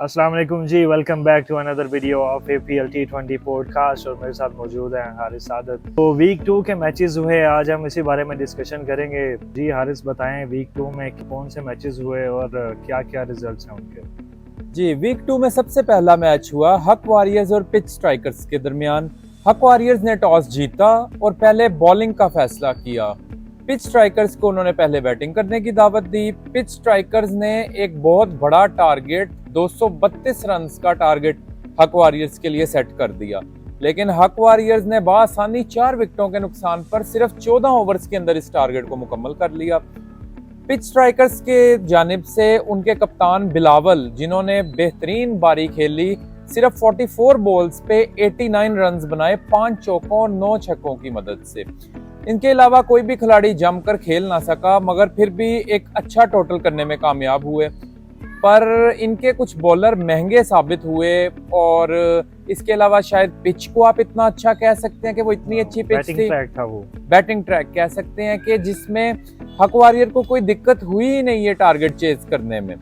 अस्सलाम वालेकुम जी। Welcome back to another video of APL T20 podcast और मेरे साथ मौजूद हैं हारिस सादत। तो वीक 2 के मैचेस हुए, आज हम इसी बारे में डिस्कशन करेंगे। जी हारिस, बताएं वीक 2 में कौन से मैचेस हुए और क्या क्या रिजल्ट्स हैं उनके। जी, वीक 2 में सबसे पहला मैच हुआ हक वॉरियर्स और पिच स्ट्राइकर्स के दरमियान। हक वॉरियर्स ने टॉस जीता और पहले बॉलिंग का फैसला किया। पिच स्ट्राइकर्स को उन्होंने पहले बैटिंग करने की दावत दी। पिच स्ट्राइकर्स ने एक बहुत बड़ा टारगेट 232 रन का टारगेट हक वॉरियर्स के लिए सेट कर दिया, लेकिन हक वॉरियर्स ने बआसानी 4 विकेटों के नुकसान पर सिर्फ 14 ओवर्स के अंदर इस टारगेट को मुकम्मल कर लिया। पिच स्ट्राइकर्स के जानिब से उनके कप्तान बिलावल, जिन्होंने बेहतरीन बारी खेली, सिर्फ 44 बॉल्स पे 89 रन्स बनाए 5 चौकों और 9 छक्कों की मदद से। इनके अलावा कोई भी खिलाड़ी जमकर खेल ना सका, मगर फिर भी एक अच्छा टोटल करने में कामयाब हुए। पर इनके कुछ बॉलर महंगे साबित हुए और इसके अलावा शायद पिच को आप इतना अच्छा कह सकते हैं कि वो इतनी अच्छी पिच थी, बैटिंग ट्रैक था वो, बैटिंग ट्रैक कह सकते हैं कि जिसमें हक वॉरियर को कोई दिक्कत हुई ही नहीं है टारगेट चेज करने में।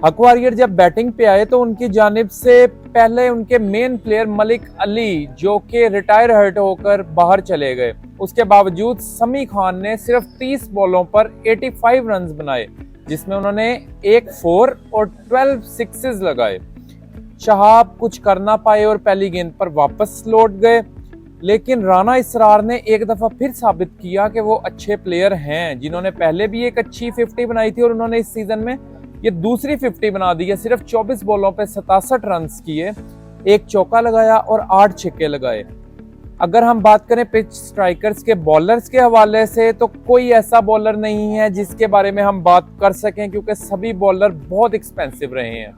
हक वॉरियर जब बैटिंग पे आए तो उनकी जानिब से पहले उनके मेन प्लेयर मलिक अली, जो कि रिटायर हर्ट होकर बाहर चले गए, उसके बावजूद समी खान ने सिर्फ 30 बॉलों पर 85 रन्स बनाए, जिसमें उन्होंने एक 4 और 12 सिक्सेस लगाए। शहाब कुछ कर ना पाए और पहली गेंद पर वापस लौट गए, लेकिन राना इसरार ने एक दफा फिर साबित किया कि वो अच्छे प्लेयर हैं, जिन्होंने पहले भी एक अच्छी 50 बनाई थी और उन्होंने इस सीजन में ये दूसरी 50 बना दी है। सिर्फ 24 बॉलों पे 67 रन किए, एक चौका लगाया और 8 छक्के लगाए। अगर हम बात करें पिच स्ट्राइकर्स के बॉलर्स के हवाले से, तो कोई ऐसा बॉलर नहीं है जिसके बारे में हम बात कर सकें, क्योंकि सभी बॉलर बहुत एक्सपेंसिव रहे हैं।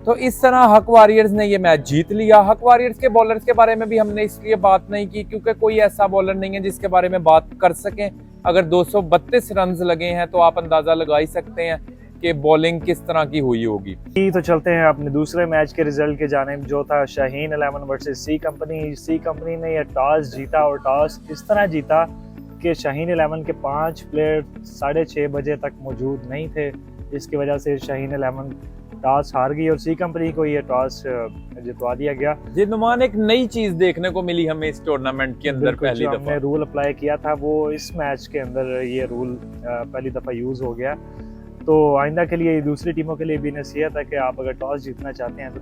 तो इस तरह हक वॉरियर्स ने ये मैच जीत लिया। हक वॉरियर्स के बॉलर्स के बारे में भी हमने इसलिए बात नहीं की क्योंकि कोई ऐसा बॉलर नहीं है जिसके बारे में बात कर सकें। अगर 232 रन लगे हैं तो आप अंदाजा लगा ही सकते हैं कि बॉलिंग किस तरह की हुई होगी। तो चलते हैं अपने दूसरे मैच के रिजल्ट के जानिब, जो था शाहीन 11 वर्सेस सी कंपनी। सी कंपनी ने यह टॉस जीता और टॉस इस तरह जीता कि शाहीन 11 के 5 प्लेयर 6:30 बजे तक मौजूद नहीं थे। इसकी वजह से शाहीन 11 टॉस हार गई और सी कंपनी को ये टॉस जितवा दिया गया। जी नुमान, एक नई चीज देखने को मिली हमें इस टूर्नामेंट के अंदर। पहली दफा हमने रूल अप्लाई किया था, वो इस मैच के अंदर ये रूल पहली दफा यूज हो गया। तो आइंदा के लिए दूसरी टीमों के लिए भी नसीहत है कि आप अगर टॉस जीतना चाहते हैं तो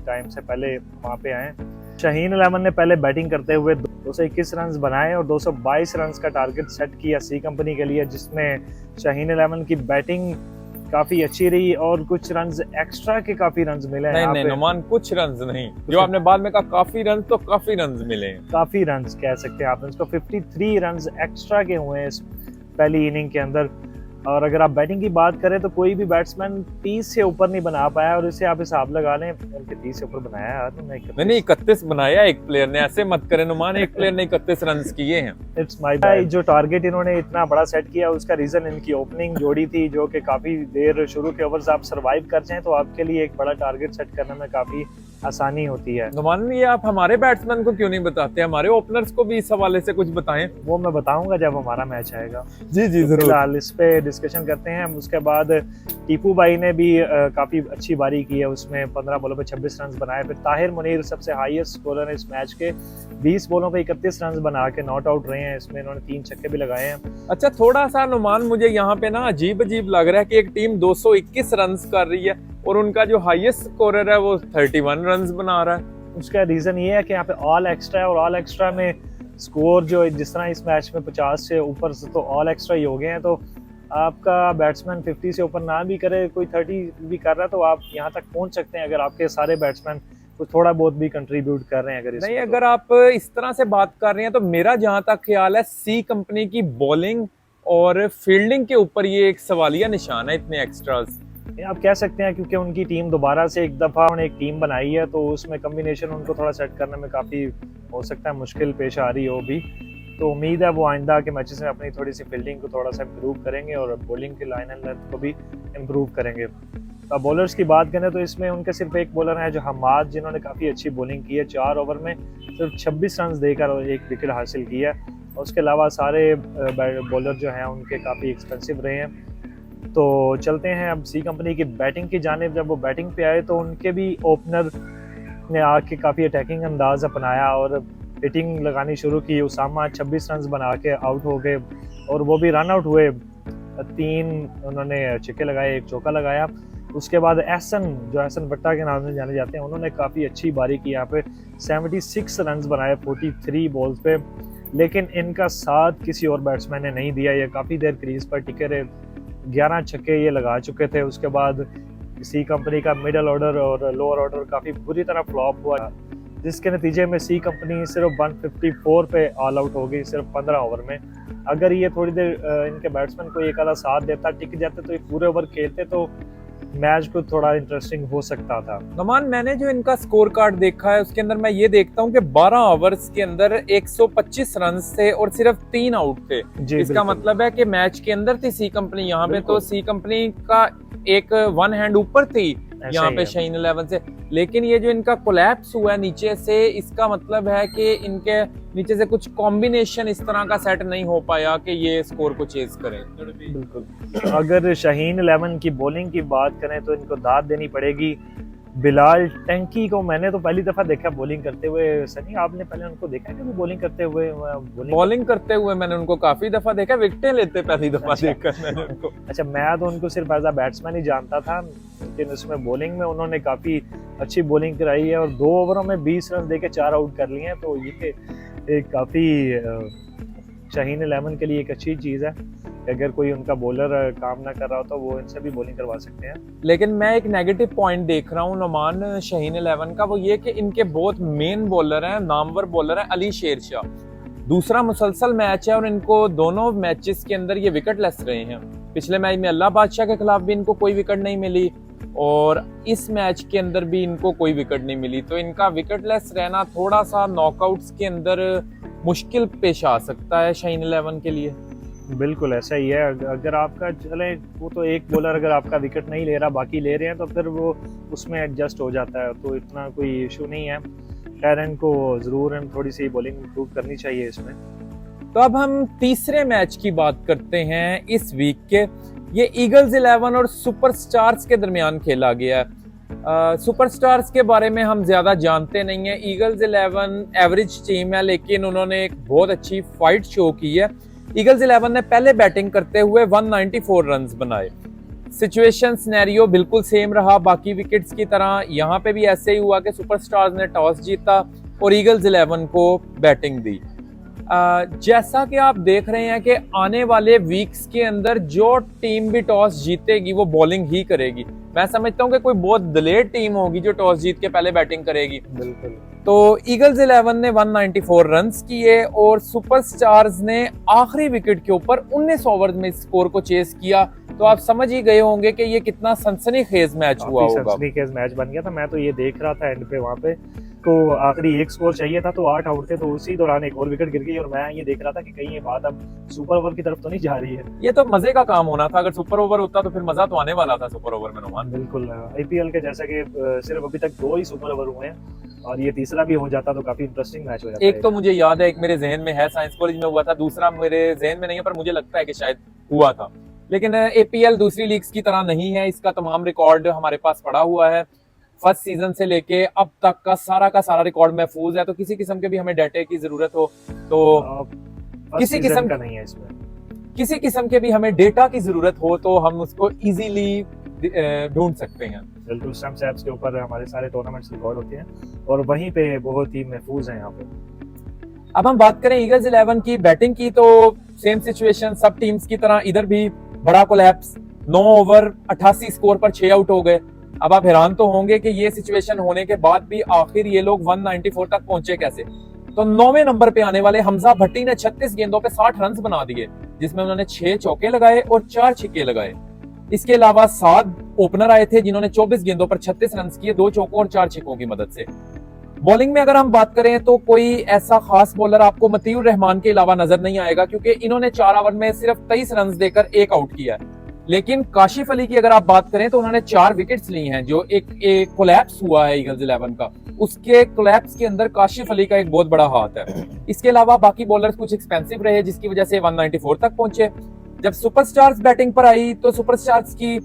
टाइम से पहले वहाँ पे आएँ। शाहीन 11 ने पहले बैटिंग करते हुए 221 रन बनाए और 222 रन का टारगेट सेट किया सी कंपनी के लिए, जिसमें शाहीन 11 की बैटिंग काफी अच्छी रही और कुछ रन्स एक्स्ट्रा के काफी रन्स मिले। नहीं नुमान, कुछ रन्स नहीं, जो आपने बाद में कहा काफी रन्स, तो काफी रन्स मिले, काफी रन्स कह सकते हैं आप इसको। 53 रन्स एक्स्ट्रा के हुए हैं इस पहली इनिंग के अंदर। और अगर आप बैटिंग की बात करें तो कोई भी बैट्समैन 30 से ऊपर नहीं बना पाया, और इसे आप हिसाब लगा लें उनके 30 से ऊपर बनाया यार नहीं 31 बनाया एक प्लेयर ने, ऐसे मत करें नुमान, एक प्लेयर ने 31 रन किए हैं। It's my bad. जो टारगेट इन्होंने इतना बड़ा सेट किया उसका रीजन इनकी ओपनिंग जोड़ी थी, जो कि काफी देर शुरू के ओवर्स आप सरवाइव कर जाएं तो आपके लिए एक बड़ा टारगेट सेट करने में काफी आसानी होती है। नुमान, ये आप हमारे बैट्समैन को क्यों नहीं बताते, हमारे ओपनर्स को भी इस हवाले से कुछ बताएं। वो मैं बताऊंगा जब हमारा मैच आएगा। जी जी तो जरूर, फिलहाल इस पे डिस्कशन करते हैं। उसके बाद टीपू भाई ने भी काफी अच्छी बारी की है, उसमें 15 बॉलों पे 26 रन बनाए। फिर ताहिर मुनीर सबसे हाईएस्ट स्कोरर है इस मैच के, 20 बॉलों पे 31 रन बना के नॉट आउट रहे हैं। इसमें इन्होंने 3 छक्के भी लगाए हैं। अच्छा, थोड़ा सा नुमान मुझे यहाँ पे ना अजीब अजीब लग रहा है कि एक टीम 221 रन कर रही है और उनका जो हाईएस्ट स्कोरर है वो 31 रन बना रहा है। उसका रीजन ये है कि यहाँ पे ऑल एक्स्ट्रा है और ऑल एक्स्ट्रा में स्कोर जो जिस तरह इस मैच में 50 से ऊपर से तो ऑल एक्स्ट्रा ही हो गए हैं। तो आपका बैट्समैन 50 से ऊपर ना भी करे, कोई 30 भी कर रहा है, तो आप यहाँ तक पहुंच सकते हैं अगर आपके सारे बैट्समैन तो थोड़ा बहुत भी कंट्रीब्यूट कर रहे हैं। अगर नहीं, अगर आप इस तरह से बात कर रहे हैं तो मेरा जहां तक ख्याल है सी कंपनी की बॉलिंग और फील्डिंग के ऊपर ये एक सवालिया निशान है, इतने एक्स्ट्रास। आप कह सकते हैं क्योंकि उनकी टीम दोबारा से एक दफा उन्होंने एक टीम बनाई है, तो उसमें कम्बिनेशन उनको थोड़ा सेट करने में काफी हो सकता है मुश्किल पेश आ रही हो भी। तो उम्मीद है वो आइंदा के मैचेस में अपनी थोड़ी सी फील्डिंग को थोड़ा सा इम्प्रूव करेंगे और बॉलिंग की लाइन एंड लेंथ को भी इम्प्रूव करेंगे। अब बॉलर्स की बात करें तो इसमें उनके सिर्फ एक बॉलर है जो हमाद, जिन्होंने काफ़ी अच्छी बॉलिंग की है। 4 ओवर में सिर्फ 26 रन देकर एक विकेट हासिल किया है। और उसके अलावा सारे बॉलर जो हैं उनके काफ़ी एक्सपेंसिव रहे हैं। तो चलते हैं अब सी कंपनी की बैटिंग की जानिब। जब वो बैटिंग पे आए तो उनके भी ओपनर ने आके काफ़ी अटैकिंग अंदाज अपनाया और हिटिंग लगानी शुरू की। उसामा 26 रन बना के आउट हो गए और वो भी रन आउट हुए। 3 उन्होंने छक्के लगाए, 1 चौका लगाया। उसके बाद एहसन भट्टा के नाम से जाने जाते हैं, उन्होंने काफ़ी अच्छी बारी की यहाँ पे। 76 रन बनाए 43 बॉल्स पे, लेकिन इनका साथ किसी और बैट्समैन ने नहीं दिया। ये काफ़ी देर क्रीज पर टिके रहे, 11 छक्के ये लगा चुके थे। उसके बाद सी कंपनी का मिडल ऑर्डर और लोअर ऑर्डर काफ़ी बुरी तरह फ्लॉप हुआ, जिसके नतीजे में सी कंपनी सिर्फ 154 पे ऑल आउट हो गई सिर्फ 15 ओवर में। अगर ये थोड़ी देर इनके बैट्समैन को एक आधा साथ देता, टिक जाते, तो ये पूरे ओवर खेलते तो मैच को थोड़ा इंटरेस्टिंग हो सकता था। नमान, मैंने जो इनका स्कोर कार्ड देखा है उसके अंदर मैं ये देखता हूँ कि 12 ओवर्स के अंदर 125 रन थे और सिर्फ 3 आउट थे। इसका मतलब है कि मैच के अंदर थी सी कंपनी। यहाँ पे तो सी कंपनी का एक वन हैंड ऊपर थी यहाँ पे शाहीन 11 से, लेकिन ये जो इनका कोलैप्स हुआ है नीचे से, इसका मतलब है कि इनके नीचे से कुछ कॉम्बिनेशन इस तरह का सेट नहीं हो पाया कि ये स्कोर को चेज करें। बिल्कुल। अगर शाहीन 11 की बॉलिंग की बात करें तो इनको दाद देनी पड़ेगी बिलाल टंकी को। मैंने तो पहली दफा देखा बॉलिंग करते हुए। सनी, आपने पहले उनको देखा है कि बॉलिंग करते हुए? बॉलिंग करते हुए मैंने उनको काफी दफा देखा, विकेटें लेते पहली दफा देखकर मैंने उनको। अच्छा, मैं तो उनको सिर्फ एज अ बैट्समैन ही जानता था, लेकिन उसमें बॉलिंग में उन्होंने काफी अच्छी बॉलिंग कराई है और 2 ओवरों में 20 रन देके 4 आउट कर लिए हैं। तो ये एक काफी शाहीन 11 के लिए एक अच्छी चीज है। अगर कोई उनका बॉलर काम ना कर रहा हो तो वो इनसे भी बॉलिंग करवा सकते हैं। लेकिन मैं एक नेगेटिव पॉइंट देख रहा हूँ नमान शाहीन 11 का, वो ये कि इनके बहुत मेन बॉलर हैं, नामवर बॉलर हैं अली शेर शाह। दूसरा मुसलसल मैच है और इनको दोनों मैचेस के अंदर ये विकेट लेस रहे हैं। पिछले मैच में अल्लाह बादशाह के खिलाफ भी इनको कोई विकेट नहीं मिली और इस मैच के अंदर भी इनको कोई विकेट नहीं मिली। तो इनका विकेट लेस रहना थोड़ा सा नॉकआउट्स के अंदर मुश्किल पेश आ सकता है शाहीन 11 के लिए। बिल्कुल ऐसा ही है। अगर आपका चले, वो तो एक बॉलर अगर आपका विकेट नहीं ले रहा, बाकी ले रहे हैं, तो फिर वो उसमें एडजस्ट हो जाता है, तो इतना कोई इशू नहीं है। खैर, इनको जरूर थोड़ी सी बॉलिंग इंप्रूव करनी चाहिए इसमें। तो अब हम तीसरे मैच की बात करते हैं इस वीक के। ये ईगल्स 11 और सुपरस्टार्स के दरमियान खेला गया है। सुपरस्टार्स के बारे में हम ज्यादा जानते नहीं है। ईगल्स 11 एवरेज टीम है, लेकिन उन्होंने एक बहुत अच्छी फाइट शो की है। ईगल्स 11 ने पहले बैटिंग करते हुए 194 रन्स बनाए। सिचुएशन सिनेरियो बिल्कुल सेम रहा बाकी विकेट्स की तरह। यहाँ पे भी ऐसे ही हुआ कि सुपरस्टार्स ने टॉस जीता और ईगल्स 11 को बैटिंग दी। जैसा कि आप देख रहे हैं कि आने वाले वीक्स के अंदर जो टीम भी टॉस जीतेगी वो बॉलिंग ही करेगी। मैं समझता हूं कि कोई बहुत डिलेड टीम होगी जो टॉस जीत के पहले बैटिंग करेगी। बिल्कुल। तो ईगल्स 11 ने 194 रन्स किए और सुपरस्टार्स ने आखिरी विकेट के ऊपर 19 ओवर में स्कोर को चेस किया। तो आप समझ ही गए होंगे कि ये कितना सनसनीखेज मैच हुआ होगा। सनसनीखेज मैच बन गया था। मैं तो ये देख रहा था एंड पे, वहां पे तो आखिरी एक स्कोर चाहिए था तो 8 आउट थे, तो उसी दौरान एक और विकेट गिर गई और मैं ये देख रहा था कि कहीं ये बात अब सुपर ओवर की तरफ तो नहीं जा रही है। ये तो मजे का काम होना था। अगर सुपर ओवर होता तो फिर मजा तो आने वाला था सुपर ओवर में नुमान। बिल्कुल। आईपीएल के जैसा कि सिर्फ अभी तक 2 ही सुपर ओवर हुए हैं और ये तीसरा भी हो जाता तो काफी इंटरेस्टिंग मैच हो जाता। एक तो मुझे याद है, एक मेरे जहन में है, साइंस कॉलेज में हुआ था। दूसरा मेरे जहन में नहीं है पर मुझे लगता है कि शायद हुआ था। लेकिन एपीएल दूसरी लीग्स की तरह नहीं है। इसका तमाम रिकॉर्ड हमारे पास पड़ा हुआ है। फर्स्ट सीजन से लेके अब तक का सारा रिकॉर्ड महफूज है। तो किसी किस्म के भी हमें डाटा की जरूरत हो तो किसी किस्म का नहीं है इसमें, किसी किस्म के भी हमें डेटा की जरूरत हो तो हम उसको इजीली ढूंढ सकते हैं। बिल्कुल। स्टम्प्स ऐप्स के ऊपर हमारे सारे टूर्नामेंट्स रिकॉर्ड होते हैं और वहीं पे बहुत ही महफूज हैं यहाँ पे। अब हम बात करें ईगल्स 11 की बैटिंग की, तो सेम सिचुएशन सब टीम्स की तरह इधर भी बड़ा कोलैप्स। 9 ओवर 88 स्कोर पर 6 आउट हो गए। अब आप हैरान तो होंगे कि ये सिचुएशन होने के बाद भी आखिर ये लोग 194 तक पहुंचे कैसे। तो 9वें नंबर पे आने वाले हमजा भट्टी ने 36 गेंदों पे 60 रन बना दिए, जिसमें उन्होंने 6 चौके लगाए और 4 छक्के लगाए। इसके अलावा 7 ओपनर आए थे जिन्होंने 24 गेंदों पर 36 रन किए, 2 चौकों और 4 छक्कों की मदद से। बॉलिंग में अगर हम बात करें तो कोई ऐसा खास बॉलर आपको मतीउर रहमान के अलावा नजर नहीं आएगा, क्योंकि इन्होंने 4 ओवर में सिर्फ 23 रन देकर 1 आउट किया है। लेकिन काशिफ अली की अगर आप बात करें तो उन्होंने 4 विकेट्स ली हैं। जो एक कोलैप्स हुआ है ईगल्स 11 का, उसके कोलैप्स के अंदर काशिफ अली का एक बहुत बड़ा हाथ है। इसके अलावा बाकी बॉलर्स कुछ एक्सपेंसिव रहे जिसकी वजह से 194 तक पहुंचे। जब सुपरस्टार्स बैटिंग पर आई तो सुपरस्टार्स की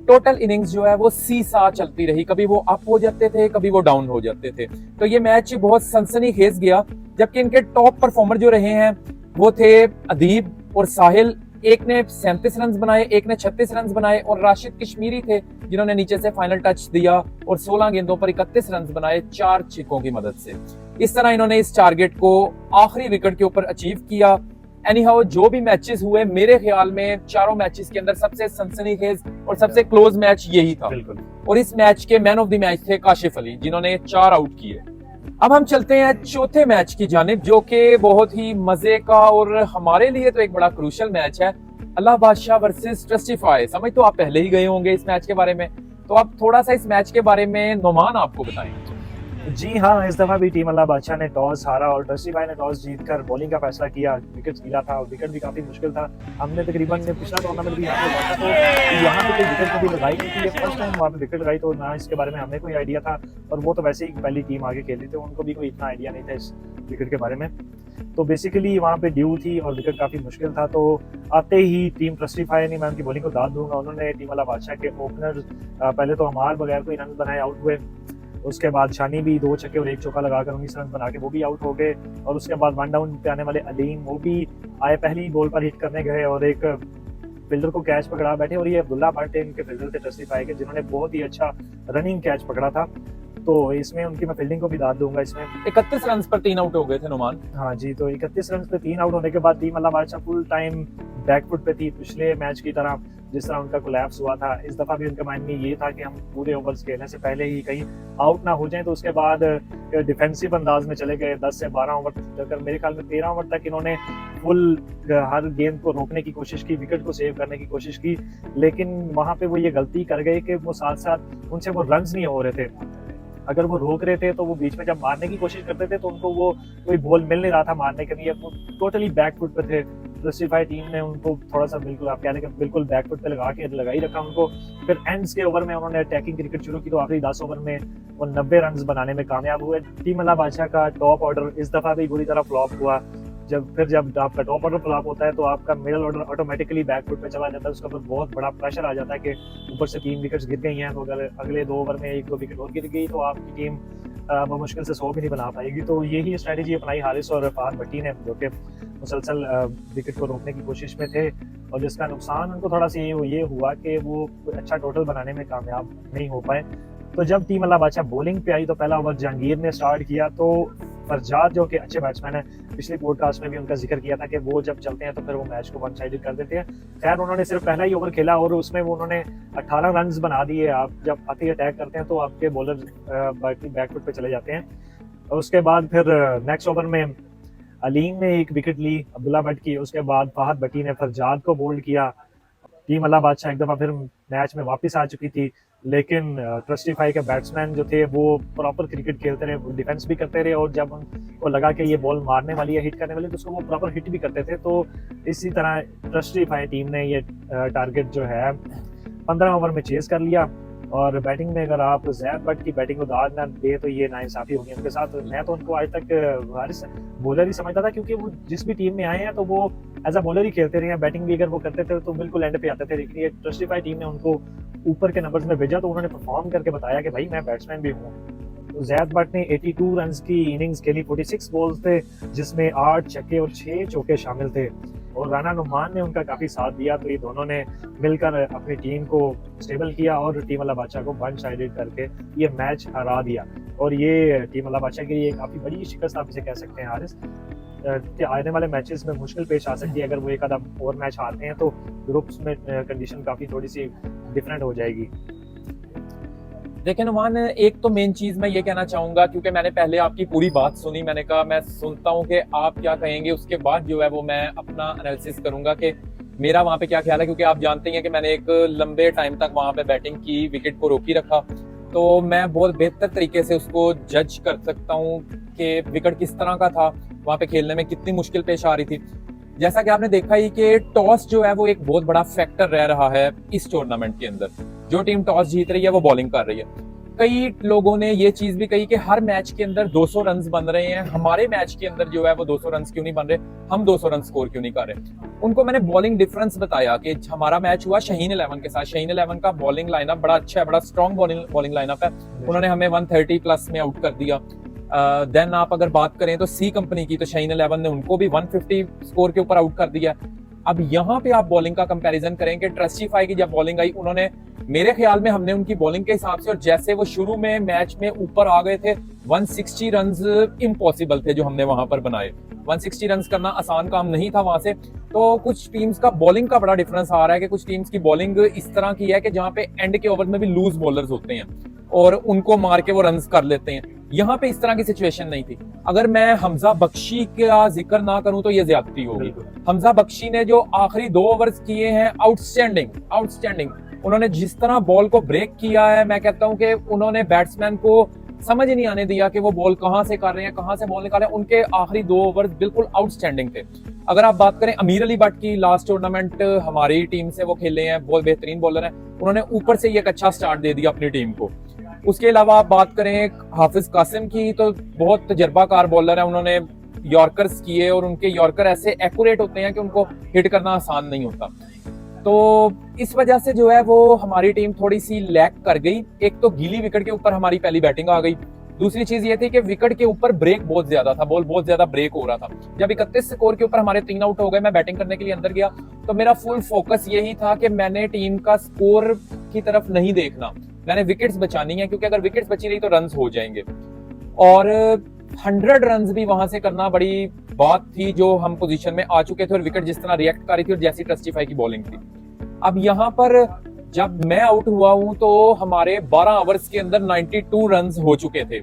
टोटल इनिंग्स जो है वो सीसा चलती रही, कभी वो अप हो जाते थे, कभी वो डाउन हो जाते थे। तो ये मैच बहुत सनसनीखेज गया, जबकि इनके टॉप परफॉर्मर जो रहे हैं वो थे अदीब और साहिल। एक ने 37 रन बनाए, एक ने 36 रन बनाए, और राशिद कश्मीरी थे जिन्होंने नीचे से फाइनल टच दिया और 16 गेंदों पर 31 रन बनाए 4 छिक्कों की मदद से। इस तरह इन्होंने इस टारगेट को आखिरी विकेट के ऊपर अचीव किया। एनीहाउ जो भी मैचेस हुए, मेरे ख्याल में चारों मैचेस के अंदर सबसे सनसनीखेज और सबसे क्लोज मैच यही था। बिल्कुल। और इस मैच के मैन ऑफ द मैच थे काशिफ अली, जिन्होंने 4 आउट किए। अब हम चलते हैं चौथे मैच की जानिब, जो कि बहुत ही मजे का और हमारे लिए तो एक बड़ा क्रूशल मैच है, अल्लाह बादशाह वर्सेस ट्रस्टिफाई। समझ तो आप पहले ही गए होंगे इस मैच के बारे में, तो अब थोड़ा सा इस मैच के बारे में नोमान आपको बताएंगे। जी हाँ, इस दफा भी टीम अल्लाह बादशाह ने टॉस हारा और ट्रस्टिफाई ने टॉस जीतकर बॉलिंग का फैसला किया। विकेट मिला था और विकेट भी काफी मुश्किल था। हमने तकरीबन पिछला टूर्नामेंट भी यहाँ पे देखा, तो यहाँ पे कोई विकेट कभी लगाई नहीं थी। ये फर्स्ट टाइम वहाँ पे विकेट लगाई, तो ना इसके बारे में हमें कोई आइडिया था, और वो तो वैसे ही पहली टीम आगे खेली थी, उनको भी कोई इतना आइडिया नहीं था इस विकेट के बारे में। तो बेसिकली वहाँ पे ड्यू थी और विकेट काफी मुश्किल था। तो आते ही टीम ट्रस्टिफाई ने, मैं उनकी बॉलिंग को दाद दूंगा, उन्होंने टीम अल्लाह बादशाह के ओपनर पहले तो हमार बगैर कोई रन बनाए आउट हुए। उसके बाद शानी भी 2 छक्के और 1 चौका लगाकर 19 रन बना के वो भी आउट हो गए। और उसके बाद 1 डाउन पे आने वाले अलीम, वो भी आए, पहली बॉल पर हिट करने गए और एक फील्डर को कैच पकड़ा बैठे। और ये अब्दुल्ला भट्ट इनके फील्डर थे ट्रस्टिफाई के, जिन्होंने बहुत ही अच्छा रनिंग कैच पकड़ा था। तो इसमें उनकी मैं फील्डिंग को भी दाद दूंगा। इसमें 31 रन पर 3 आउट हो गए थे नुमान। हाँ जी, तो 31 रन पे 3 आउट होने के बाद टीम अल्लाह बादशाह फुल टाइम बैकफुट पे थी, पिछले मैच की तरह जिस तरह उनका कोलैप्स हुआ था। इस दफा भी उनके माइंड में ये था कि हम पूरे ओवर्स खेलने से पहले ही कहीं आउट ना हो जाएं। तो उसके बाद डिफेंसिव अंदाज में चले गए। 10 से 12 ओवर तक, मेरे ख्याल में 13 ओवर तक इन्होंने फुल हर गेंद को रोकने की कोशिश की, विकेट को सेव करने की कोशिश की। लेकिन वहां पे वो ये गलती कर गए कि वो साथ साथ उनसे वो रन्स नहीं हो रहे थे। अगर वो रोक रहे थे तो वो बीच में जब मारने की कोशिश करते थे तो उनको वो कोई बॉल मिल नहीं रहा था मारने के लिए। वो टोटली बैकफुट पे थे। ट्रस्टिफाई टीम ने उनको थोड़ा सा, बिल्कुल आप कह रहे हैं, बिल्कुल बैकफुट पे लगा ही रखा उनको। फिर एंड्स के ओवर में उन्होंने अटैकिंग क्रिकेट शुरू की, तो आखिरी 10 ओवर में वो 90 रन बनाने में कामयाब हुए। टीम अल्लाह बादशाह का टॉप ऑर्डर इस दफा भी बुरी तरह फ्लॉप हुआ। जब आपका टॉप ऑर्डर फ्लॉप होता है तो आपका मिडिल ऑर्डर ऑटोमेटिकली बैकफुट पे चला जाता है। उसके ऊपर बहुत बड़ा प्रेशर आ जाता है कि ऊपर से 3 विकेट्स गिर गई हैं, तो अगर अगले 2 ओवर में 1-2 विकेट और गिर गई तो आपकी टीम वो मुश्किल से 100 भी नहीं बना पाएगी। तो यही स्ट्रैटेजी अपनाई हारिस और फहद भट्टी ने, जो कि मुसलसल विकेट को रोकने की कोशिश में थे। और जिसका नुकसान उनको थोड़ा सा ये हुआ कि वो अच्छा टोटल बनाने में कामयाब नहीं हो पाए। तो जब टीम अल्लाह बादशाह बॉलिंग पे आई तो पहला ओवर जहांगीर ने स्टार्ट किया। तो फरजाद जो कि अच्छे बैट्समैन है, पिछले पॉडकास्ट में भी उनका जिक्र किया था कि वो जब चलते हैं तो फिर वो मैच को वन साइडेड कर देते हैं। खैर, उन्होंने सिर्फ पहला ही ओवर खेला और उसमें वो उन्होंने 18 रन बना दिए। आप जब आते ही अटैक करते हैं तो आपके बॉलर बैकफुट पे चले जाते हैं। और उसके बाद फिर नेक्स्ट ओवर में अलीम ने 1 विकेट ली अब्दुल्ला भट्ट की। उसके बाद फहद भट्टी ने फरजाद को बोल्ड किया। टीम अल्लाह बादशाह एक दफा फिर मैच में वापस आ चुकी थी, लेकिन ट्रस्टिफाई के बैट्समैन जो थे वो प्रॉपर क्रिकेट खेलते रहे, डिफेंस भी करते रहे। और जब उनको लगा कि ये बॉल मारने वाली है, हिट करने वाली, तो उसको वो प्रॉपर हिट भी करते थे। तो इसी तरह ट्रस्टिफाई टीम ने ये टारगेट जो है 15 ओवर में चेस कर लिया। और बैटिंग में अगर आप जैद भट्ट की बैटिंग को दाद ना दे तो ये नाइंसाफी होगी उनके साथ। मैं तो उनको आज तक वारिस बॉलर ही समझता था, क्योंकि वो जिस भी टीम में आए हैं तो वो एज अ बॉलर ही खेलते रहे हैं। बैटिंग भी अगर वो करते थे तो बिल्कुल एंड पे आते थे। लेकिन ये ट्रस्टिफाई टीम ने उनको ऊपर के नंबर्स में भेजा, तो उन्होंने परफॉर्म करके बताया कि भाई मैं बैट्समैन भी हूँ। तो जैद भट्ट ने 82 रन की इनिंग्स खेली, 46 बॉल्स थे, जिसमें 8 छक्के और 6 चौके शामिल थे। और राना नुमान ने उनका काफी साथ दिया। तो ये दोनों ने मिलकर अपनी टीम को स्टेबल किया और टीम अल्लाह बादशाह को वन साइडेड करके ये मैच हरा दिया। और ये टीम अल्लाह बादशाह के लिए काफी बड़ी शिकस्त आप इसे कह सकते हैं हारिस, कि आने वाले मैचेस में मुश्किल पेश आ सकती है। अगर वो एक आधा और मैच हारते हैं तो ग्रुप्स में कंडीशन काफी थोड़ी सी डिफरेंट हो जाएगी। देखिए नुमान, एक तो मेन चीज मैं ये कहना चाहूंगा, क्योंकि मैंने पहले आपकी पूरी बात सुनी, मैंने कहा मैं सुनता हूं कि आप क्या कहेंगे, उसके बाद जो है वो मैं अपना एनालिसिस करूंगा कि मेरा वहां पे क्या ख्याल है। क्योंकि आप जानते हैं कि मैंने एक लंबे टाइम तक वहां पे बैटिंग की, विकेट को रोकी रखा, तो मैं बहुत बेहतर तरीके से उसको जज कर सकता हूँ कि विकेट किस तरह का था, वहां पे खेलने में कितनी मुश्किल पेश आ रही थी। जैसा कि आपने देखा ही कि टॉस जो है वो एक बहुत बड़ा फैक्टर रह रहा है इस टूर्नामेंट के अंदर। जो टीम टॉस जीत रही है वो बॉलिंग कर रही है। कई लोगों ने ये चीज भी कही कि हर मैच के अंदर 200 रन बन रहे हैं, हमारे मैच के अंदर जो है वो 200 रन क्यों नहीं बन रहे, हम 200 रन स्कोर क्यों नहीं कर रहे। उनको मैंने बॉलिंग डिफरेंस बताया कि हमारा मैच हुआ शाहीन 11 के साथ। शाहीन 11 का बॉलिंग लाइनअप बड़ा अच्छा है, बड़ा स्ट्रॉन्ग बॉलिंग लाइनअप है। उन्होंने हमें 130 प्लस में आउट कर दिया। देन आप अगर बात करें तो सी कंपनी की, तो शाहीन 11 ने उनको भी 150 स्कोर के ऊपर आउट कर दिया। अब यहाँ पे आप बॉलिंग का कंपैरिजन करें कि ट्रस्टीफाई की जब बॉलिंग आई, उन्होंने मेरे ख्याल में हमने उनकी बॉलिंग के हिसाब से और जैसे वो शुरू में मैच में ऊपर आ गए थे, 160 रन्स इम्पॉसिबल थे जो हमने वहां पर बनाए। 160 रन्स करना आसान काम नहीं था वहां से। तो कुछ टीम्स का बॉलिंग का बड़ा डिफरेंस आ रहा है कि कुछ टीम्स की बॉलिंग इस तरह की है कि जहां पे एंड के ओवर में भी लूज बॉलर्स होते हैं और उनको मार के वो रन्स कर लेते हैं। यहाँ पे इस तरह की सिचुएशन नहीं थी। अगर मैं हमजा बख्शी का जिक्र ना करूं तो ये ज्यादती होगी। हमजा बख्शी ने जो आखिरी 2 ओवर्स किए हैं, आउटस्टैंडिंग। उन्होंने जिस तरह बॉल को ब्रेक किया है, मैं कहता हूं कि उन्होंने बैट्समैन को समझ ही नहीं आने दिया कि वो बॉल कहां से कर रहे हैं, कहां से बॉल निकाले। उनके आखिरी 2 ओवर्स बिल्कुल आउटस्टैंडिंग थे। अगर आप बात करें अमीर अली भट्ट की, लास्ट टूर्नामेंट हमारी टीम से वो खेले हैं, बहुत बेहतरीन बॉलर हैं। उन्होंने ऊपर से एक अच्छा स्टार्ट दे दिया अपनी टीम को। उसके अलावा आप बात करें हाफिज कासिम की, तो बहुत तजर्बाकार बॉलर है। उन्होंने यॉर्कर्स किए और उनके यॉर्कर ऐसे एक्यूरेट होते हैं कि उनको हिट करना आसान नहीं होता। तो इस वजह से जो है वो हमारी टीम थोड़ी सी लैग कर गई। एक तो गीली विकेट के ऊपर हमारी पहली बैटिंग आ गई। दूसरी चीज ये थी कि विकेट के ऊपर ब्रेक बहुत ज्यादा था, बॉल बहुत ज्यादा ब्रेक हो रहा था। जब 31 स्कोर के ऊपर हमारे 3 आउट हो गए, मैं बैटिंग करने के लिए अंदर गया तो मेरा फुल फोकस यही था कि मैंने टीम का स्कोर की तरफ नहीं देखना, मैंने विकेट्स बचानी है, क्योंकि अगर विकेट्स बची रही तो रन्स हो जाएंगे। और 100 रन्स भी वहां से करना बड़ी बात थी जो हम पोजीशन में आ चुके थे और विकेट जिस तरह रिएक्ट कर रही थी और जैसी ट्रस्टीफाई की बॉलिंग थी। अब यहाँ पर जब मैं आउट हुआ हूं तो हमारे 12 ओवर्स के अंदर 92 रन्स हो चुके थे।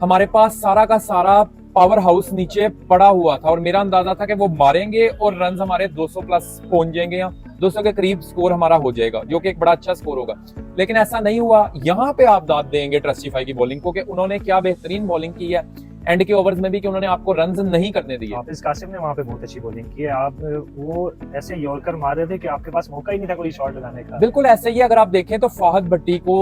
हमारे पास सारा का सारा पावर हाउस नीचे पड़ा हुआ था और मेरा अंदाजा था कि वो मारेंगे और रन्स हमारे 200 प्लस पहुंच जाएंगे या 200 के करीब स्कोर हमारा हो जाएगा, जो कि एक बड़ा अच्छा स्कोर होगा। लेकिन ऐसा नहीं हुआ। यहाँ पे आप दाद देंगे ट्रस्टीफाई की बॉलिंग को कि उन्होंने क्या बेहतरीन बॉलिंग की है एंड के ओवर्स में भी, कि उन्होंने आपको रन्स नहीं करने दिए। हाफिज कासिम ने वहां पे बहुत अच्छी बॉलिंग की है। आप वो ऐसे यॉर्कर मार रहे थे कि आपके पास मौका ही नहीं था कोई शॉट लगाने का। बिल्कुल ऐसे ही अगर आप देखें तो फाहद भट्टी को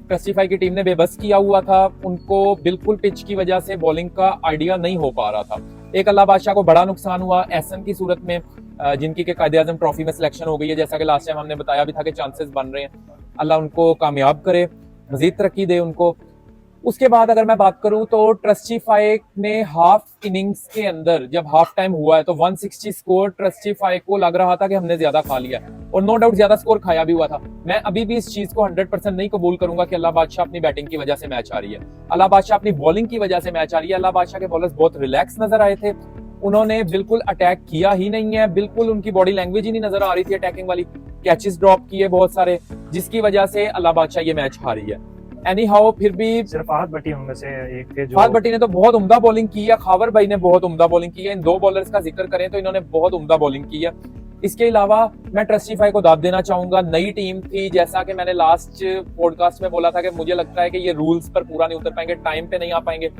ट्रस्टीफाई की टीम ने बेबस किया हुआ था। उनको बिल्कुल पिच की वजह से बॉलिंग का आइडिया नहीं हो पा रहा था। एक अल्लाह बादशाह को बड़ा नुकसान हुआ एहसन की सूरत में, जिनकी के कायदे आजम ट्रॉफी में सिलेक्शन हो गई है, जैसा कि लास्ट टाइम हमने बताया भी था कि चांसेस बन रहे हैं। अल्लाह उनको कामयाब करे, मजीद तरक्की दे उनको। उसके बाद अगर मैं बात करूं तो ट्रस्टीफाई ने हाफ इनिंग्स के अंदर जब हाफ टाइम हुआ है तो 160 स्कोर ट्रस्टीफाई को लग रहा था कि हमने ज्यादा खा लिया और नो डाउट ज्यादा स्कोर खाया भी हुआ था। मैं अभी भी इस चीज को 100% नहीं कबूल करूंगा कि अल्लाह बादशाह अपनी बैटिंग की वजह से मैच आ रही है, अल्लाह बादशाह अपनी बॉलिंग की वजह से मैच आ रही है। अल्लाह बादशाह के बॉलर्स बहुत रिलैक्स नजर आए थे, उन्होंने बिल्कुल अटैक किया ही नहीं है, बिल्कुल उनकी बॉडी लैंग्वेज ही नहीं नजर आ रही थी अटैकिंग वाली। कैचेस ड्रॉप किए बहुत सारे, जिसकी वजह से अल्लाह बादशाह ये मैच हारी है। एनी हाउ फिर भी सिर्फ फाहद भट्टी उनमें से एक थे जो, फाहद भट्टी ने तो बहुत उम्दा बॉलिंग की है, खावर भाई ने बहुत उम्दा बॉलिंग की है। इन 2 बॉलर्स का जिक्र करें तो इन्होंने बहुत उम्दा बॉलिंग की है। इसके अलावा मैं ट्रस्टीफाई को दाद देना चाहूंगा, नई टीम थी, जैसा कि मैंने लास्ट पॉडकास्ट में बोला था कि मुझे लगता है कि ये रूल्स पर पूरा नहीं उतर पाएंगे, टाइम पे नहीं आ पाएंगे।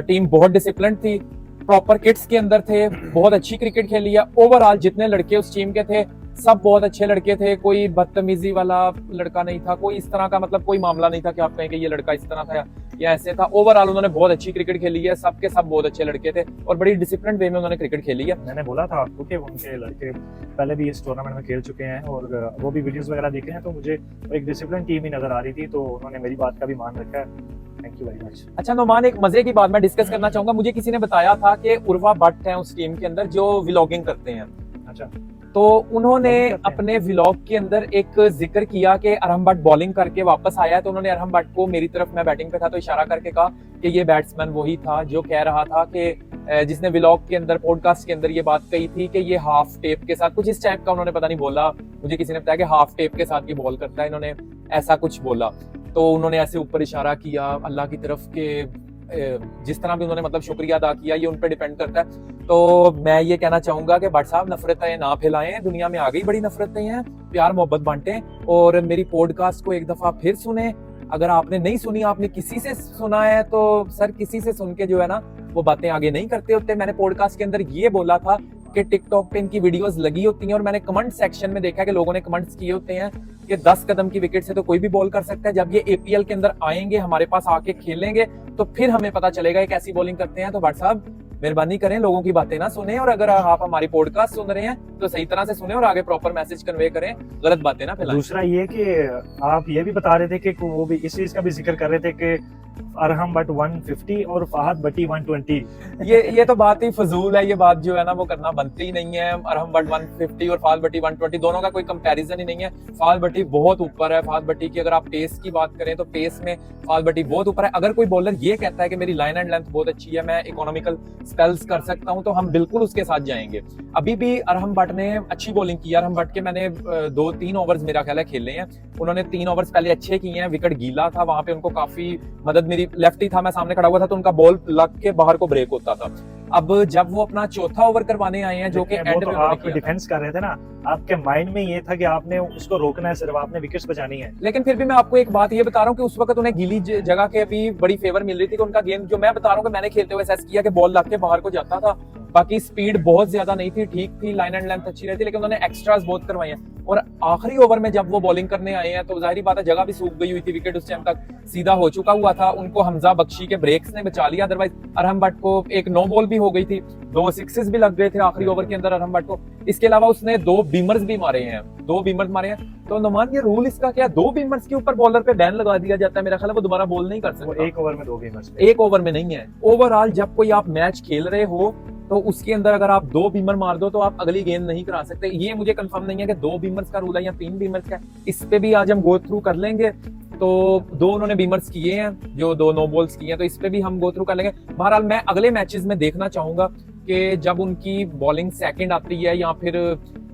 टीम बहुत डिसिप्लिन थी, प्रॉपर किट्स के अंदर थे, बहुत अच्छी क्रिकेट खेली है। ओवरऑल जितने लड़के उस टीम के थे सब बहुत अच्छे लड़के थे, कोई बदतमीजी वाला लड़का नहीं था, कोई इस तरह का मतलब कोई मामला नहीं था कि आप कहें कि ये लड़का इस तरह था या ऐसे था। ओवरऑल उन्होंने बहुत अच्छी क्रिकेट खेली है, सबके सब बहुत अच्छे लड़के थे और बड़ी डिसिप्लिन वे में उन्होंने क्रिकेट खेली है। मैंने बोला था आपको कि उनके लड़के पहले भी इस टूर्नामेंट में खेल चुके हैं और वो भी वीडियोस वगैरह देखे हैं, तो मुझे एक डिसिप्लिन टीम ही नजर आ रही थी, तो उन्होंने मेरी बात का भी मान रखा है। Thank you very much. अच्छा नोमान, एक मजे की बात मैं डिस्कस करना चाहूंगा। मुझे किसी ने बताया था कि उर्वा भट्ट है उस टीम के अंदर जो व्लॉगिंग करते हैं। अच्छा, तो उन्होंने अपने व्लॉग के अंदर एक जिक्र किया कि अरहम भट्ट बॉलिंग करके वापस आया है, तो उन्होंने अरहम भट्ट को मेरी तरफ, मैं बैटिंग पे था तो इशारा करके कहा कि ये बैट्समैन वही था जो कह रहा था कि जिसने व्लॉग के अंदर, पॉडकास्ट के अंदर ये बात कही थी कि ये हाफ टेप के साथ, कुछ इस टाइप का उन्होंने पता नहीं बोला, मुझे किसी ने बताया कि हाफ टेप के साथ ये बॉल करता है, इन्होंने ऐसा कुछ बोला। तो उन्होंने ऐसे ऊपर इशारा किया अल्लाह की तरफ के, जिस तरह भी उन्होंने मतलब शुक्रिया अदा किया, ये उन पर डिपेंड करता है। तो मैं ये कहना चाहूंगा कि भट्ट साहब नफरतें ना फैलाएं, दुनिया में आ गई बड़ी नफरतें हैं, प्यार मोहब्बत बांटें और मेरी पॉडकास्ट को एक दफा फिर सुने। अगर आपने नहीं सुनी, आपने किसी से सुना है तो सर किसी से सुन के जो है ना वो बातें आगे नहीं करते होते। मैंने पॉडकास्ट के अंदर ये बोला था के टिकटॉक पे इनकी वीडियोस लगी होती हैं और मैंने कमेंट सेक्शन में देखा कि लोगों ने कमेंट्स किए होते हैं कि 10 कदम की विकेट से तो कोई भी बॉल कर सकता है, जब ये एपीएल के अंदर आएंगे हमारे पास आके खेलेंगे तो फिर हमें पता चलेगा ये कैसी बॉलिंग करते हैं। तो भट्ट साहब मेहरबानी करें, लोगों की बातें ना सुने, और अगर आप हमारी पॉडकास्ट सुन रहे हैं तो सही तरह से सुने और आगे प्रॉपर मैसेज कन्वे करें, गलत बातें ना फैलाएं। दूसरा ये कि आप ये भी बता रहे थे कि वो भी इस चीज का भी जिक्र कर रहे थे कि अरहम बट 150 और फहद बटी 120। ये तो बात ही फजूल है, ये बात जो है ना वो करना बनती ही नहीं है। अरहम बट 150 और फहद बटी 120 दोनों का कोई कंपैरिजन ही नहीं है। फहद बटी बहुत ऊपर है। फहद बटी की अगर आप पेस की बात करें तो पेस में फहद बटी बहुत ऊपर है। अगर कोई बॉलर ये कहता है कि मेरी लाइन एंड लेंथ बहुत अच्छी है, मैं इकोनॉमिकल स्पेल्स कर सकता हूं, तो हम बिल्कुल उसके साथ जाएंगे। अभी भी अरहम बट ने अच्छी बॉलिंग की। अरहम बट के मैंने 2-3 ओवर्स मेरा ख्याल है खेले हैं, उन्होंने 3 ओवर्स पहले अच्छे किए हैं। विकेट गीला था, वहां पे उनको काफी मदद, मेरी लेफ्टी था, मैं सामने खड़ा हुआ था तो उनका बॉल लग के बाहर को ब्रेक होता था। अब जब वो अपना चौथा ओवर करवाने आए हैं जो कि एंड तो में आप डिफेंस कर रहे थे ना, आपके माइंड में ये था कि आपने उसको रोकना है, सिर्फ आपने विकेट्स बचानी है। लेकिन फिर भी मैं आपको एक बात ये बता रहा हूँ कि उस वक्त उन्हें गीली जगह के भी बड़ी फेवर मिल रही थी कि उनका गेम, जो मैं बता रहा हूँ कि मैंने खेलते हुए असेस किया कि बॉल लग के बाहर को जाता था। बाकी स्पीड बहुत ज्यादा नहीं थी, ठीक थी, लाइन एंड लेंथ अच्छी रहती, लेकिन उन्होंने एक्स्ट्रास बहुत करवाई हैं। और आखिरी ओवर में जब वो बॉलिंग करने आए हैं तो जाहिर बात है जगह भी सूख गई हुई थी, विकेट उस टाइम तक सीधा हो चुका हुआ था। उनको हमजा बख्शी के ब्रेक्स ने बचा लिया, अदरवाइज अरहम बट को एक नो बॉल भी हो गई थी, 2 सिक्सेस भी लग गए थे आखिरी ओवर के अंदर अरहम बट को। इसके अलावा उसने 2 बीमर्स भी मारे हैं, 2 बीमर्स मारे हैं। तो नुमान ये रूल इसका क्या, 2 बीमर्स के ऊपर बॉलर पे बैन लगा दिया जाता है, मेरा ख्याल है वो दोबारा बॉल नहीं कर सकता। एक ओवर में 2 बीमर्स, एक ओवर में नहीं है, ओवरऑल जब कोई आप मैच खेल रहे हो तो उसके अंदर अगर आप 2 बीमर मार दो तो आप अगली गेंद नहीं करा सकते। ये मुझे कंफर्म नहीं है कि 2 बीमर्स का रूल है या 3 बीमर्स का, इस पे भी आज हम गो थ्रू कर लेंगे। तो 2 उन्होंने बीमर्स किए हैं, जो 2 नो बॉल्स किए हैं, तो इस पे भी हम गो थ्रू कर लेंगे। बहरहाल मैं अगले मैचेस में देखना चाहूंगा कि जब उनकी बॉलिंग सेकंड आती है या फिर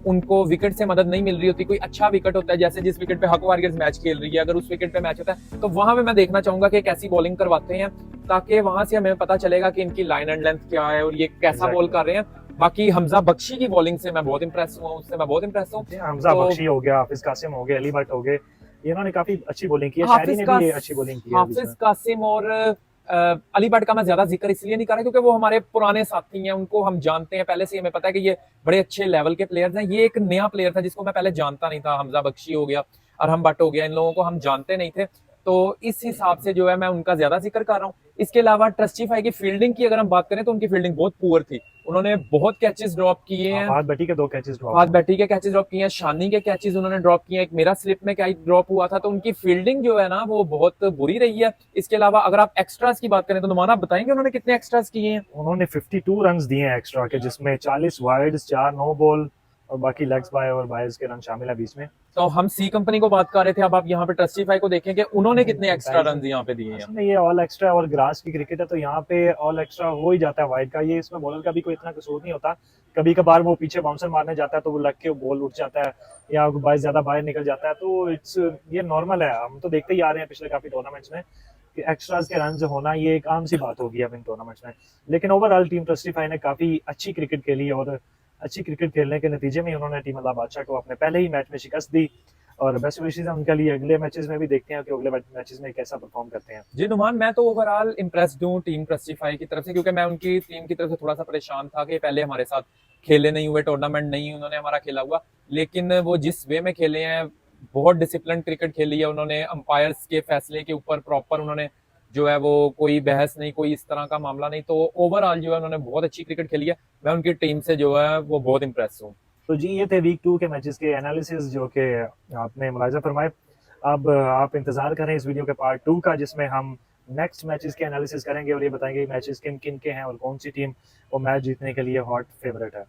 उनको विकेट से मदद नहीं मिल रही होती, कोई अच्छा विकेट होता है, जैसे जिस विकेट पे हक वॉरियर्स मैच खेल रही है, अगर उस विकेट पे मैच होता है तो वहां पे मैं देखना चाहूंगा कि कैसी बॉलिंग करवाते हैं, ताकि वहां से हमें पता चलेगा कि इनकी लाइन एंड लेंथ क्या है और ये कैसा बॉल कर रहे हैं। बाकी हमजा बख्शी की बॉलिंग से मैं बहुत इंप्रेस हुआ, उससे मैं बहुत इंप्रेस हूँ। हमजा बख्शी हो गया, हाफिज कासिम हो गए, अली भट्ट हो गए, इन्होंने काफी अच्छी बॉलिंग की है। शायरी ने भी अच्छी बॉलिंग की है। हाफिज कासिम और अली भट्ट का मैं ज्यादा जिक्र इसलिए नहीं कर रहा क्योंकि वो हमारे पुराने साथी हैं, उनको हम जानते हैं, पहले से हमें पता है कि ये बड़े अच्छे लेवल के प्लेयर्स हैं। ये एक नया प्लेयर था जिसको मैं पहले जानता नहीं था, हमजा बख्शी हो गया, अरहम भट्ट हो गया, इन लोगों को हम जानते नहीं थे, तो इस हिसाब से जो है मैं उनका ज्यादा जिक्र कर रहा हूँ। इसके अलावा ट्रस्टीफाई की फील्डिंग की अगर हम बात करें तो उनकी फील्डिंग बहुत पुअर थी, उन्होंने बहुत कैचेस ड्रॉप किए हैं। फहद बटी के 2 कैचेस ड्रॉप, फहद बटी के कैचेस ड्रॉप किए हैं, शानी के कैचेस उन्होंने ड्रॉप किए हैं, एक मेरा स्लिप में कैच ड्रॉप हुआ था, तो उनकी फील्डिंग जो है ना वो बहुत बुरी रही है। इसके अलावा अगर आप एक्स्ट्रास की बात करें तो नुमान आप बताएंगे उन्होंने कितने एक्स्ट्रास किए हैं? उन्होंने 52 रन दिए हैं एक्स्ट्रा के, जिसमें 40 वाइड्स, 4 नो बॉल और बाकी लेग्स बाय और बायर्स के रन शामिल है बीच में। तो हम सी कंपनी को बात कर रहे थे, अब आप यहाँ पे ट्रस्टीफाई को देखें कि उन्होंने कितने एक्स्ट्रा रन यहाँ पे दिए हैं। ये ऑल एक्स्ट्रा और ग्रास की क्रिकेट है तो यहाँ पे ऑल एक्स्ट्रा हो ही जाता है वाइड का। ये इसमें बॉलर का भी कोई इतना कसूर नहीं होता, कभी कभार वो पीछे बाउंसर मारने जाता है तो वो लग के बॉल उठ जाता है या बाय ज्यादा बाहर निकल जाता है, तो इट्स ये नॉर्मल है। हम तो देखते ही आ रहे हैं पिछले काफी टूर्नामेंट्स में कि एक्स्ट्रास के रन होना ये एक आम सी बात होगी अब इन टूर्नामेंट्स में। लेकिन ओवरऑल टीम ट्रस्टीफाई ने काफी अच्छी क्रिकेट खेली और अच्छी क्रिकेट खेलने के नतीजे में उन्होंने टीम अल्लाह बादशाह को अपने पहले ही मैच में शिकस्त दी और बेस्ट विशेस है उनके लिए। अगले मैचेस में भी देखते हैं कि अगले मैचेस में कैसा परफॉर्म करते हैं। जी नुमान, मैं तो ओवरऑल इम्प्रेस्ड हूँ टीम ट्रस्टीफाई की तरफ से, क्योंकि मैं उनकी टीम की तरफ से थोड़ा सा परेशान था कि पहले हमारे साथ खेले नहीं हुए, टूर्नामेंट नहीं उन्होंने हमारा खेला हुआ, लेकिन वो जिस वे में खेले हैं, बहुत डिसिप्लिन क्रिकेट खेली है उन्होंने, अंपायर्स के फैसले के ऊपर प्रॉपर उन्होंने जो है वो कोई बहस नहीं, कोई इस तरह का मामला नहीं, तो ओवरऑल जो है उन्होंने बहुत अच्छी क्रिकेट खेली है। मैं उनकी टीम से जो है वो बहुत इंप्रेस हूँ। तो जी ये थे वीक 2 के मैचेस के एनालिसिस जो कि आपने मुलाहिजा फरमाए। अब आप इंतजार करें इस वीडियो के पार्ट 2 का, जिसमें हम नेक्स्ट मैचेस के एनालिसिस करेंगे और ये बताएंगे मैचेस किन किन के हैं और कौन सी टीम वो मैच जीतने के लिए हॉट फेवरेट है।